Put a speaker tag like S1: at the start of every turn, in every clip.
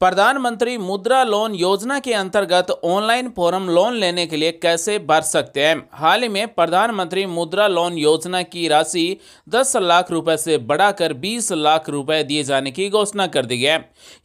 S1: प्रधानमंत्री मुद्रा लोन योजना के अंतर्गत ऑनलाइन फॉर्म लोन लेने के लिए कैसे भर सकते हैं। हाल ही में प्रधानमंत्री मुद्रा लोन योजना की राशि 10 लाख रुपए से बढ़ाकर 20 लाख रुपए दिए जाने की घोषणा कर दी है।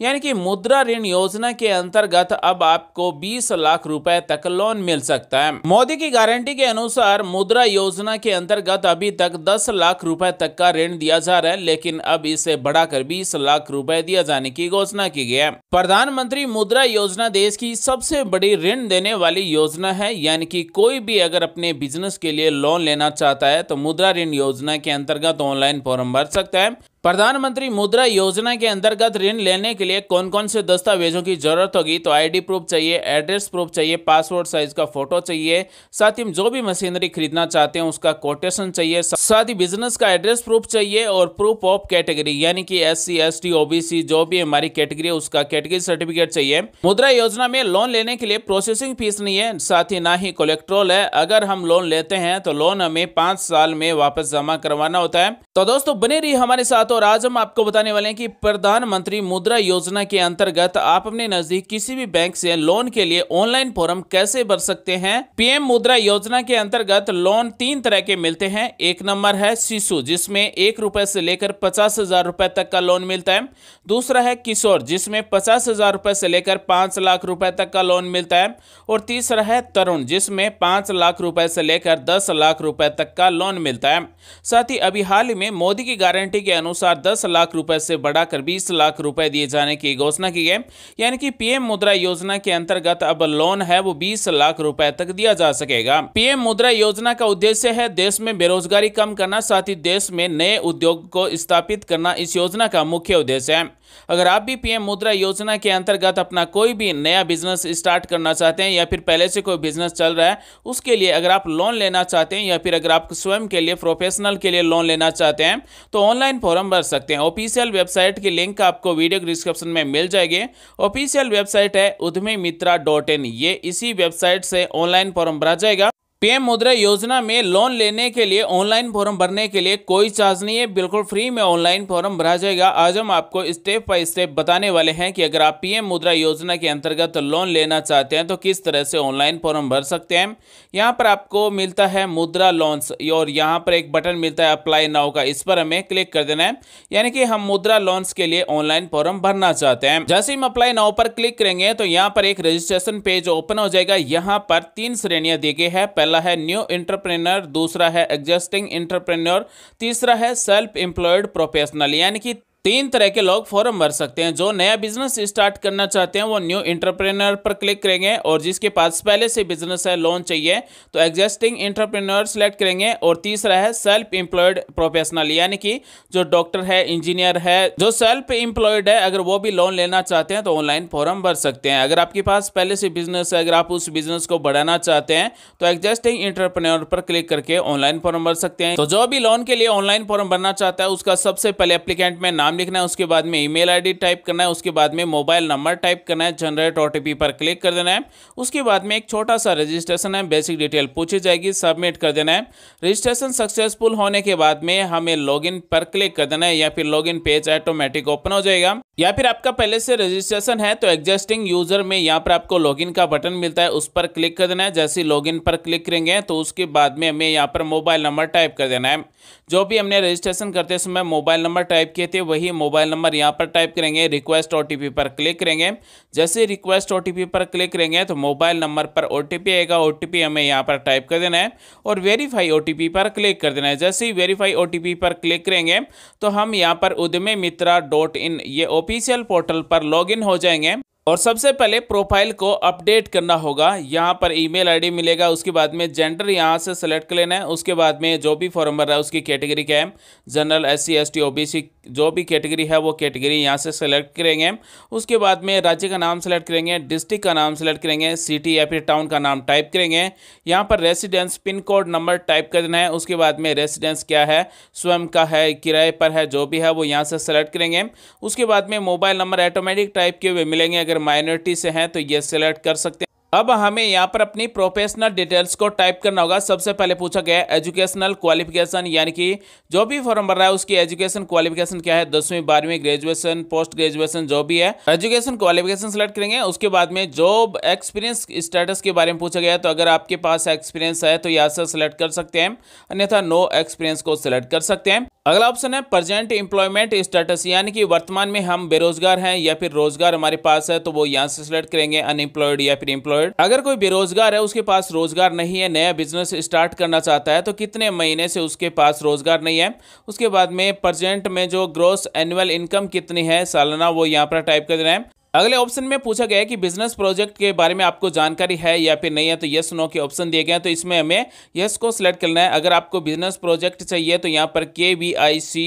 S1: यानी कि मुद्रा ऋण योजना के अंतर्गत अब आपको 20 लाख रुपए तक लोन मिल सकता है। मोदी की गारंटी के अनुसार मुद्रा योजना के अंतर्गत अभी तक 10 लाख रुपए तक का ऋण दिया जा रहा है, लेकिन अब इसे बढ़ाकर 20 लाख रुपए दिया जाने की घोषणा की गई है। प्रधानमंत्री मुद्रा योजना देश की सबसे बड़ी ऋण देने वाली योजना है। यानी कि कोई भी अगर अपने बिजनेस के लिए लोन लेना चाहता है तो मुद्रा ऋण योजना के अंतर्गत ऑनलाइन फॉर्म भर सकता है। प्रधानमंत्री मुद्रा योजना के अंतर्गत ऋण लेने के लिए कौन कौन से दस्तावेजों की जरूरत होगी, तो आईडी प्रूफ चाहिए, एड्रेस प्रूफ चाहिए, पासपोर्ट साइज का फोटो चाहिए, साथ ही जो भी मशीनरी खरीदना चाहते हैं उसका कोटेशन चाहिए, साथ ही बिजनेस का एड्रेस प्रूफ चाहिए और प्रूफ ऑफ कैटेगरी यानी कि SC ST OBC जो भी हमारी कैटेगरी है उसका कैटेगरी सर्टिफिकेट चाहिए। मुद्रा योजना में लोन लेने के लिए प्रोसेसिंग फीस नहीं है, साथ ही ना ही कोलेक्ट्रोल है। अगर हम लोन लेते हैं तो लोन हमें 5 साल में वापस जमा करवाना होता है। तो दोस्तों बने रहिए हमारे साथ और आज हम आपको बताने वाले हैं कि प्रधानमंत्री मुद्रा योजना के अंतर्गत आप अपने नजदीक किसी भी बैंक से लोन के लिए ऑनलाइन फॉर्म कैसे भर सकते हैं। पीएम मुद्रा योजना के अंतर्गत लोन 3 तरह के मिलते हैं। एक नंबर है शिशु जिसमें 1 रुपए से लेकर 50,000 रुपए तक का लोन मिलता है। दूसरा है किशोर जिसमें 50,000 रुपए से लेकर 5 लाख रुपए तक का लोन मिलता है। और तीसरा है तरुण जिसमें 5 लाख रुपए से लेकर 10 लाख रुपए तक का लोन मिलता है। साथ ही अभी हाल ही में मोदी की गारंटी के अनुसार 10 लाख रुपए से बढ़ाकर 20 लाख रुपए दिए जाने की घोषणा की है। यानी कि पीएम मुद्रा योजना के अंतर्गत अब लोन है वो 20 लाख रुपए तक दिया जा सकेगा। पीएम मुद्रा योजना का उद्देश्य है देश में बेरोजगारी कम करना, साथ ही देश में नए उद्योग को स्थापित करना इस योजना का मुख्य उद्देश्य है। अगर आप भी पीएम मुद्रा योजना के अंतर्गत अपना कोई भी नया बिजनेस स्टार्ट करना चाहते हैं या फिर पहले से कोई बिजनेस चल रहा है उसके लिए अगर आप लोन लेना चाहते हैं या फिर अगर आप स्वयं के लिए प्रोफेशनल के लिए लोन लेना चाहते हैं तो ऑनलाइन फॉर्म भर सकते हैं। ऑफिशियल वेबसाइट की लिंक आपको वीडियो डिस्क्रिप्शन में मिल जाएगी। ऑफिशियल वेबसाइट है udmymitra.in। ये इसी वेबसाइट से ऑनलाइन फॉर्म भरा जाएगा। पीएम मुद्रा योजना में लोन लेने के लिए ऑनलाइन फॉर्म भरने के लिए कोई चार्ज नहीं है, बिल्कुल फ्री में ऑनलाइन फॉर्म भरा जाएगा। आज हम आपको स्टेप बाय स्टेप बताने वाले हैं कि अगर आप पीएम मुद्रा योजना के अंतर्गत लोन लेना चाहते हैं तो किस तरह से ऑनलाइन फॉर्म भर सकते हैं। यहाँ पर आपको मिलता है मुद्रा लोन्स और यहाँ पर एक बटन मिलता है अप्लाई नाउ का, इस पर हमें क्लिक कर देना है। यानी कि हम मुद्रा लोन्स के लिए ऑनलाइन फॉर्म भरना चाहते हैं। जैसे ही हम अप्लाई नाउ पर क्लिक करेंगे तो यहाँ पर एक रजिस्ट्रेशन पेज ओपन हो जाएगा। यहाँ पर 3 श्रेणियां दी गई है। पहला है न्यू एंटरप्रेन्योर, दूसरा है एग्जिस्टिंग एंटरप्रेन्योर, तीसरा है सेल्फ एम्प्लॉयड प्रोफेशनल। यानी कि 3 तरह के लोग फॉर्म भर सकते हैं। जो नया बिजनेस स्टार्ट करना चाहते हैं वो न्यू एंटरप्रेन्योर पर क्लिक करेंगे और जिसके पास पहले से बिजनेस है, लोन चाहिए तो एग्जिस्टिंग एंटरप्रेन्योर सेलेक्ट करेंगे। और तीसरा है सेल्फ एम्प्लॉयड प्रोफेशनल, यानी कि जो डॉक्टर है, इंजीनियर है, जो सेल्फ एम्प्लॉयड है, अगर वो भी लोन लेना चाहते हैं तो ऑनलाइन फॉर्म भर सकते हैं। अगर आपके पास पहले से बिजनेस है, अगर आप उस बिजनेस को बढ़ाना चाहते हैं तो एग्जिस्टिंग एंटरप्रेन्योर पर क्लिक करके ऑनलाइन फॉर्म भर सकते हैं। तो जो भी लोन के लिए ऑनलाइन फॉर्म भरना चाहता है उसका सबसे पहले एप्लीकेंट में नाम लिखना है, उसके बाद में ईमेल आईडी टाइप करना है, उसके बाद में मोबाइल नंबर टाइप करना है, जनरेट OTP पर क्लिक कर देना है। उसके बाद में एक छोटा सा रजिस्ट्रेशन है, बेसिक डिटेल पूछी जाएगी, सबमिट कर देना है। रजिस्ट्रेशन सक्सेसफुल होने के बाद में हमें लॉगिन पर क्लिक कर देना है या फिर लॉगिन पेज ऑटोमेटिक ओपन हो जाएगा। या फिर आपका पहले से रजिस्ट्रेशन है तो एग्जिस्टिंग यूजर में यहाँ पर आपको लॉगिन का बटन मिलता है, उस पर क्लिक कर देना है। जैसे लॉगिन पर क्लिक करेंगे तो उसके बाद में हमें यहाँ पर मोबाइल नंबर टाइप कर देना है। जो भी हमने रजिस्ट्रेशन करते समय मोबाइल नंबर टाइप किए थे वही मोबाइल नंबर यहाँ पर टाइप करेंगे। रिक्वेस्ट OTP पर क्लिक करेंगे। जैसे रिक्वेस्ट OTP पर क्लिक करेंगे तो मोबाइल नंबर पर OTP आएगा, OTP हमें यहाँ पर टाइप कर देना है और वेरीफाई OTP पर क्लिक कर देना है। जैसे ही वेरीफाई OTP पर क्लिक करेंगे तो हम यहाँ पर udmymitra.in ये ऑफिशियल पोर्टल पर लॉगिन हो जाएंगे। और सबसे पहले प्रोफाइल को अपडेट करना होगा। यहाँ पर ईमेल आईडी मिलेगा, उसके बाद में जेंडर यहाँ से सेलेक्ट कर लेना है। उसके बाद में जो भी फॉर्म भर रहा है उसकी कैटेगरी क्या है, जनरल, SC ST OBC जो भी कैटेगरी है वो कैटेगरी यहाँ से सेलेक्ट करेंगे। उसके बाद में राज्य का नाम सेलेक्ट करेंगे, डिस्ट्रिक्ट का नाम सेलेक्ट करेंगे, सिटी या फिर टाउन का नाम टाइप करेंगे। यहाँ पर residence pin code number type कर देना है। उसके बाद में रेसिडेंस क्या है, स्वयं का है, किराए पर है, जो भी है वो यहाँ से सेलेक्ट करेंगे। उसके बाद में मोबाइल नंबर ऑटोमेटिक टाइप किए हुए मिलेंगे। अगर माइनॉरिटी से हैं तो ये सेलेक्ट कर सकते हैं। अब हमें यहाँ पर अपनी प्रोफेशनल डिटेल्स को टाइप करना होगा। सबसे पहले पूछा गया है एजुकेशनल क्वालिफिकेशन, यानी कि जो भी फॉर्म भर रहा है उसकी एजुकेशन क्वालिफिकेशन क्या है, 10वीं 12वीं ग्रेजुएशन पोस्ट ग्रेजुएशन जो भी है, एजुकेशन क्वालिफिकेशन सेलेक्ट करेंगे। उसके बाद में जॉब एक्सपीरियंस स्टेटस के बारे में पूछा गया है, तो अगर आपके पास एक्सपीरियंस है तो यहाँ से सेलेक्ट कर सकते हैं, अन्यथा नो एक्सपीरियंस को सिलेक्ट कर सकते हैं। अगला ऑप्शन है प्रेजेंट एम्प्लॉयमेंट स्टेटस, यानी कि वर्तमान में हम बेरोजगार हैं या फिर रोजगार हमारे पास है, तो वो यहाँ से सिलेक्ट करेंगे अनएम्प्लॉयड या फिर एम्प्लॉयड। अगर कोई बेरोजगार है, उसके पास रोजगार नहीं है, नया बिजनेस स्टार्ट करना चाहता है, तो कितने महीने से उसके पास रोजगार नहीं है। उसके बाद में प्रेजेंट में जो ग्रोस एनुअल इनकम कितनी है सालाना, वो यहाँ पर टाइप कर देना है। अगले ऑप्शन में पूछा गया है कि बिजनेस प्रोजेक्ट के बारे में आपको जानकारी है या फिर नहीं है, तो यस नो के ऑप्शन दिए गए हैं, तो इसमें हमें यस को सिलेक्ट करना है। अगर आपको बिजनेस प्रोजेक्ट चाहिए तो यहाँ पर KVIC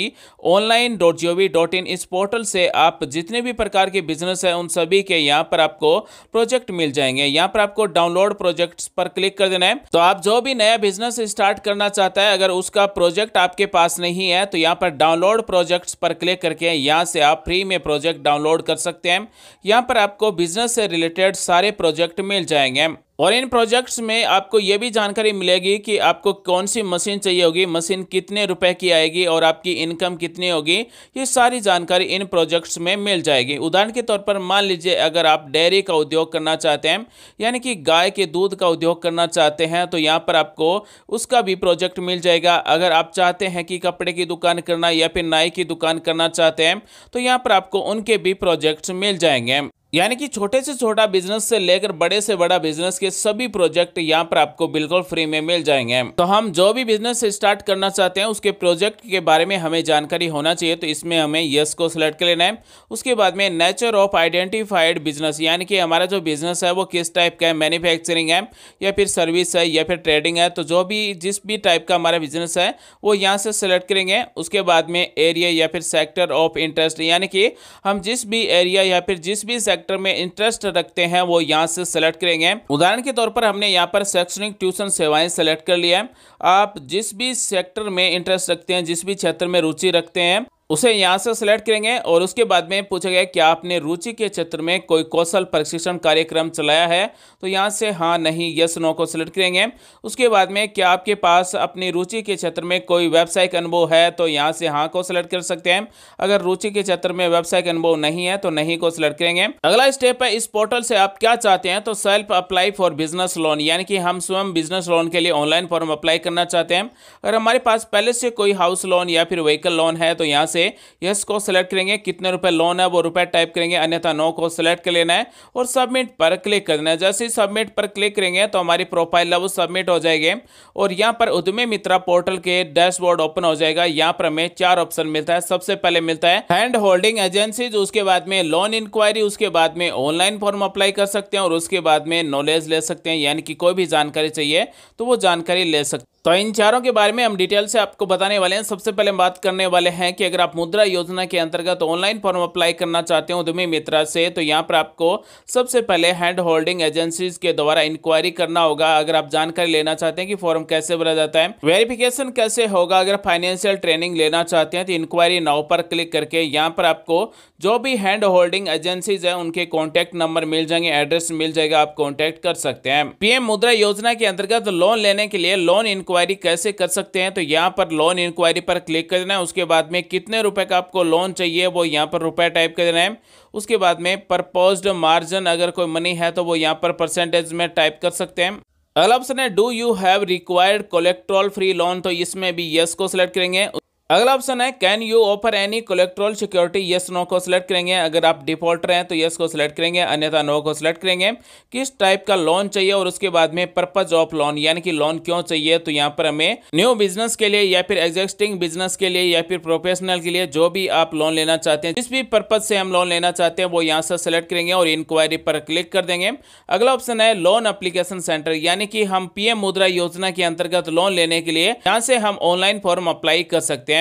S1: online.gov.in इस पोर्टल से आप जितने भी प्रकार के बिजनेस है उन सभी के यहाँ पर आपको प्रोजेक्ट मिल जाएंगे। यहाँ पर आपको डाउनलोड प्रोजेक्ट्स पर क्लिक कर देना है। तो आप जो भी नया बिजनेस स्टार्ट करना चाहता है, अगर उसका प्रोजेक्ट आपके पास नहीं है, तो यहाँ पर डाउनलोड प्रोजेक्ट्स पर क्लिक करके यहाँ से आप फ्री में प्रोजेक्ट डाउनलोड कर सकते हैं। यहाँ पर आपको बिजनेस से रिलेटेड सारे प्रोजेक्ट मिल जाएंगे और इन प्रोजेक्ट्स में आपको ये भी जानकारी मिलेगी कि आपको कौन सी मशीन चाहिए होगी, मशीन कितने रुपए की आएगी और आपकी इनकम कितनी होगी, ये सारी जानकारी इन प्रोजेक्ट्स में मिल जाएगी। उदाहरण के तौर पर मान लीजिए अगर आप डेयरी का उद्योग करना चाहते हैं, यानी कि गाय के दूध का उद्योग करना चाहते हैं, तो यहाँ पर आपको उसका भी प्रोजेक्ट मिल जाएगा। अगर आप चाहते हैं कि कपड़े की दुकान करना या फिर नाई की दुकान करना चाहते हैं, तो यहाँ पर आपको उनके भी प्रोजेक्ट्स मिल जाएंगे। यानी कि छोटे से छोटा बिजनेस से लेकर बड़े से बड़ा बिजनेस के सभी प्रोजेक्ट यहाँ पर आपको बिल्कुल फ्री में मिल जाएंगे। तो हम जो भी बिजनेस स्टार्ट करना चाहते हैं उसके प्रोजेक्ट के बारे में हमें जानकारी होना चाहिए, तो इसमें हमें यस को सिलेक्ट कर लेना है। उसके बाद में नेचर ऑफ आइडेंटिफाइड बिजनेस, यानी कि हमारा जो बिजनेस है वो किस टाइप का है, मैन्युफैक्चरिंग है या फिर सर्विस है या फिर ट्रेडिंग है, तो जो भी जिस भी टाइप का हमारा बिजनेस है वो यहाँ से सिलेक्ट करेंगे। उसके बाद में एरिया या फिर सेक्टर ऑफ इंटरेस्ट, यानी कि हम जिस भी एरिया या फिर जिस भी सेक्टर में इंटरेस्ट रखते हैं वो यहां से सेलेक्ट करेंगे। उदाहरण के तौर पर हमने यहां पर शैक्षणिक ट्यूशन सेवाएं सेलेक्ट कर लिया है। आप जिस भी सेक्टर में इंटरेस्ट रखते हैं, जिस भी क्षेत्र में रुचि रखते हैं, उसे यहाँ से सिलेक्ट करेंगे। और उसके बाद में पूछा गया क्या आपने रुचि के क्षेत्र में कोई कौशल प्रशिक्षण कार्यक्रम चलाया है, तो यहाँ से हाँ नहीं यस नो को सिलेक्ट करेंगे। उसके बाद में क्या आपके पास अपनी रुचि के क्षेत्र में कोई व्यावसायिक अनुभव है, तो यहाँ से हाँ को सिलेक्ट कर सकते हैं। अगर रुचि के क्षेत्र में व्यावसायिक अनुभव नहीं है तो नहीं को सिलेक्ट करेंगे। अगला स्टेप है इस पोर्टल से आप क्या चाहते हैं, तो self apply for business loan, यानी कि हम स्वयं बिजनेस लोन के लिए ऑनलाइन फॉर्म अप्लाई करना चाहते हैं। अगर हमारे पास पहले से कोई हाउस लोन या फिर व्हीकल लोन है तो यहाँ से यस को सिलेक्ट करेंगे। कितने रुपए लोन है वो रुपए टाइप करेंगे, अन्यथा नो को सिलेक्ट कर लेना है और सबमिट पर क्लिक कर देना है। जैसे ही सबमिट पर क्लिक करेंगे तो हमारी प्रोफाइल है वो सबमिट हो जाएगी और यहाँ पर उद्यमी मित्रा पोर्टल के डैशबोर्ड ओपन हो जाएगा। यहाँ पर हमें 4 ऑप्शन मिलता है। सबसे पहले मिलता है हैंड होल्डिंग एजेंसीज, उसके बाद में लोन इंक्वायरी, उसके बाद में ऑनलाइन फॉर्म अप्लाई कर सकते हैं और उसके बाद में नॉलेज ले सकते हैं, यानी कि कोई भी जानकारी चाहिए तो वो जानकारी ले सकते हैं। तो इन चारों के बारे में हम डिटेल से आपको बताने वाले हैं। सबसे पहले बात करने वाले हैं कि अगर आप मुद्रा योजना के अंतर्गत ऑनलाइन फॉर्म अप्लाई करना चाहते हैं उद्यमी मित्रा से, तो यहाँ पर आपको सबसे पहले हैंड होल्डिंग एजेंसीज के द्वारा इंक्वायरी करना होगा। अगर आप जानकारी लेना चाहते हैं कि फॉर्म कैसे भरा जाता है, वेरिफिकेशन कैसे होगा, अगर फाइनेंशियल ट्रेनिंग लेना चाहते हैं तो इंक्वायरी नाउ पर क्लिक करके यहाँ पर आपको जो भी हैंड होल्डिंग एजेंसीज है उनके कॉन्टैक्ट नंबर मिल जाएंगे, एड्रेस मिल जाएगा, आप कॉन्टैक्ट कर सकते हैं। पीएम मुद्रा योजना के अंतर्गत लोन लेने के लिए लोन इंक्वायरी कैसे कर सकते हैं, तो यहाँ पर लोन इंक्वायरी पर क्लिक कर देना है। उसके बाद में कितने रुपए का आपको लोन चाहिए वो यहाँ पर रुपए टाइप कर देना है। उसके बाद में प्रपोज्ड मार्जिन, अगर कोई मनी है तो वो यहाँ पर परसेंटेज में टाइप कर सकते हैं। अगला ऑप्शन है do you have required collateral free loan, तो इसमें भी यस को सिलेक्ट करेंगे। अगला ऑप्शन है can you offer any collateral security, yes no को सिलेक्ट करेंगे। अगर आप डिफॉल्टर हैं तो यस को सिलेक्ट करेंगे, अन्यथा नो को सिलेक्ट करेंगे। किस टाइप का लोन चाहिए और उसके बाद में पर्पज ऑफ लोन, यानी कि लोन क्यों चाहिए, तो यहाँ पर हमें न्यू बिजनेस के लिए या फिर एग्जिस्टिंग बिजनेस के लिए या फिर प्रोफेशनल के लिए जो भी आप लोन लेना चाहते हैं, जिस भी पर्पज से हम लोन लेना चाहते हैं वो यहाँ से सिलेक्ट करेंगे और इंक्वायरी पर क्लिक कर देंगे। अगला ऑप्शन है लोन एप्लीकेशन सेंटर, यानी कि हम पीएम मुद्रा योजना के अंतर्गत लोन लेने के लिए यहाँ से हम ऑनलाइन फॉर्म अप्लाई कर सकते हैं।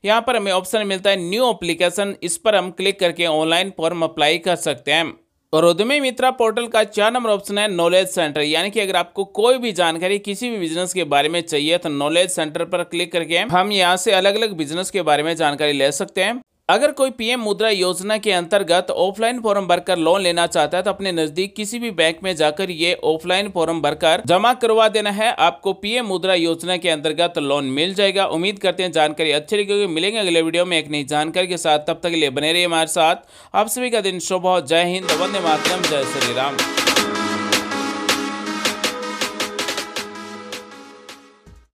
S1: यहाँ पर हमें ऑप्शन मिलता है न्यू एप्लीकेशन, इस पर हम क्लिक करके ऑनलाइन फॉर्म अप्लाई कर सकते हैं। और उद्यमी मित्रा पोर्टल का 4 नंबर ऑप्शन है नॉलेज सेंटर, यानी कि अगर आपको कोई भी जानकारी किसी भी बिजनेस के बारे में चाहिए तो नॉलेज सेंटर पर क्लिक करके हम यहाँ से अलग अलग बिजनेस के बारे में जानकारी ले सकते हैं। अगर कोई पीएम मुद्रा योजना के अंतर्गत ऑफलाइन फॉर्म भरकर लोन लेना चाहता है तो अपने नजदीक किसी भी बैंक में जाकर ये ऑफलाइन फॉर्म भरकर जमा करवा देना है। आपको पीएम मुद्रा योजना के अंतर्गत लोन मिल जाएगा। उम्मीद करते हैं जानकारी अच्छी लगी। मिलेंगे अगले वीडियो में एक नई जानकारी के साथ। तब तक के लिए बने रहिए हमारे साथ। आप सभी का दिन शुभ हो। जय हिंद, वंदे मातरम, जय श्री राम।